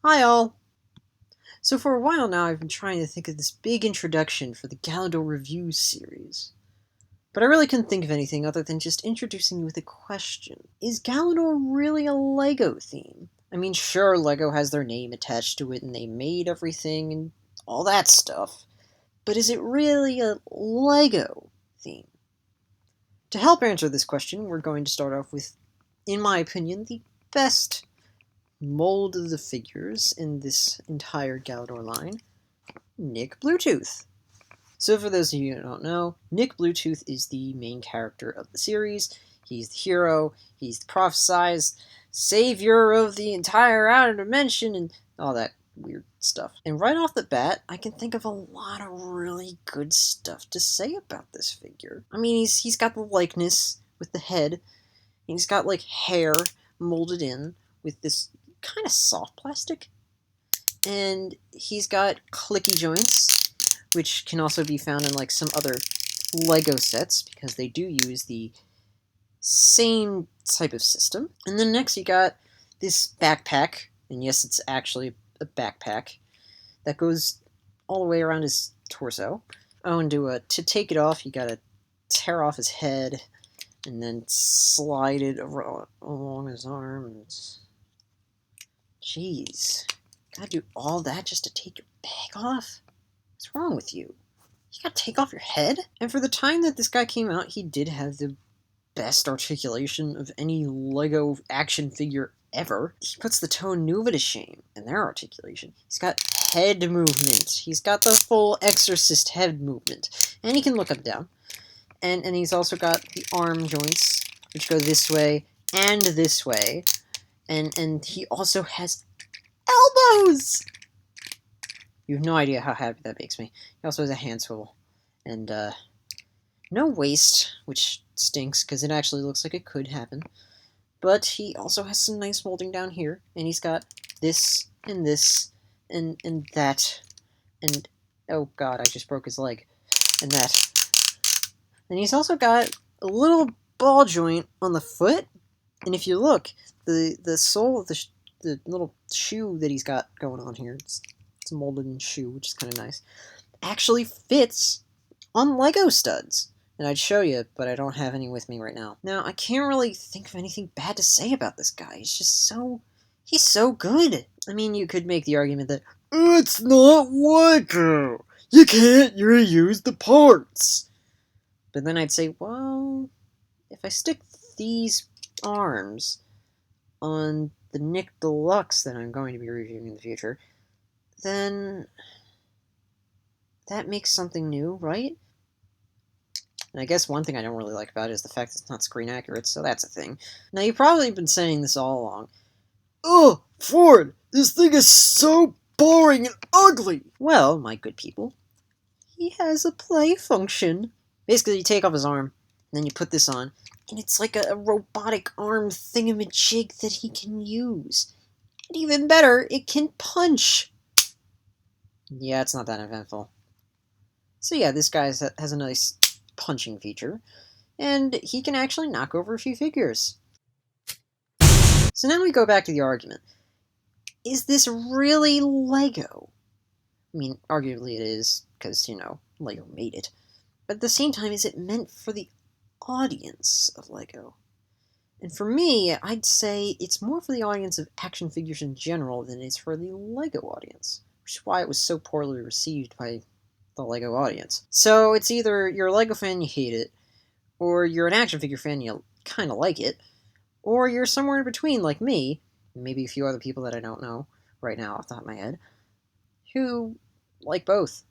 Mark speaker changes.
Speaker 1: Hi all! So for a while now I've been trying to think of this big introduction for the Galidor Review series. But I really couldn't think of anything other than just introducing you with a question. Is Galidor really a LEGO theme? I mean, sure, LEGO has their name attached to it and they made everything and all that stuff. But is it really a LEGO theme? To help answer this question, we're going to start off with, in my opinion, the best mold of the figures in this entire Galidor line, Nick Bluetooth. So for those of you who don't know, Nick Bluetooth is the main character of the series. He's the hero, he's the prophesized savior of the entire outer dimension and all that weird stuff. And right off the bat, I can think of a lot of really good stuff to say about this figure. I mean, he's got the likeness with the head, he's got like hair molded in with this kind of soft plastic, and he's got clicky joints, which can also be found in like some other LEGO sets because they do use the same type of system. And then next you got this backpack, and yes, it's actually a backpack that goes all the way around his torso. Oh, and to take it off, you gotta tear off his head and then slide it along his arm. And jeez, gotta do all that just to take your bag off? What's wrong with you? You gotta take off your head? And for the time that this guy came out, he did have the best articulation of any LEGO action figure ever. He puts the Toon Nuva to shame in their articulation. He's got head movement. He's got the full Exorcist head movement. And he can look up and down. And he's also got the arm joints, which go this way and this way. And he also has elbows! You have no idea how happy that makes me. He also has a hand swivel. And, no waist, which stinks, because it actually looks like it could happen. But he also has some nice molding down here. And he's got this, and this, and that. And, oh god, I just broke his leg. And that. And he's also got a little ball joint on the foot. And if you look, the sole of the little shoe that he's got going on here, it's a molded in shoe, which is kind of nice, actually fits on LEGO studs. And I'd show you, but I don't have any with me right now. Now, I can't really think of anything bad to say about this guy. He's so good. I mean, you could make the argument that, it's not LEGO! You can't reuse the parts! But then I'd say, well, if I stick these arms on the Nick Deluxe that I'm going to be reviewing in the future, then that makes something new, right? And I guess one thing I don't really like about it is the fact that it's not screen accurate, so that's a thing. Now, you've probably been saying this all along. Ugh, Ford, this thing is so boring and ugly! Well, my good people, he has a play function. Basically, you take off his arm, and then you put this on, and it's like a robotic arm thingamajig that he can use. And even better, it can punch. Yeah, it's not that eventful. So yeah, this guy has a nice punching feature, and he can actually knock over a few figures. So now we go back to the argument. Is this really LEGO? I mean, arguably it is, because, you know, LEGO made it. But at the same time, is it meant for the audience of LEGO? And for me, I'd say it's more for the audience of action figures in general than it's for the LEGO audience, which is why it was so poorly received by the LEGO audience. So it's either you're a LEGO fan, you hate it, or you're an action figure fan, you kind of like it, or you're somewhere in between like me, and maybe a few other people that I don't know right now off the top of my head, who like both.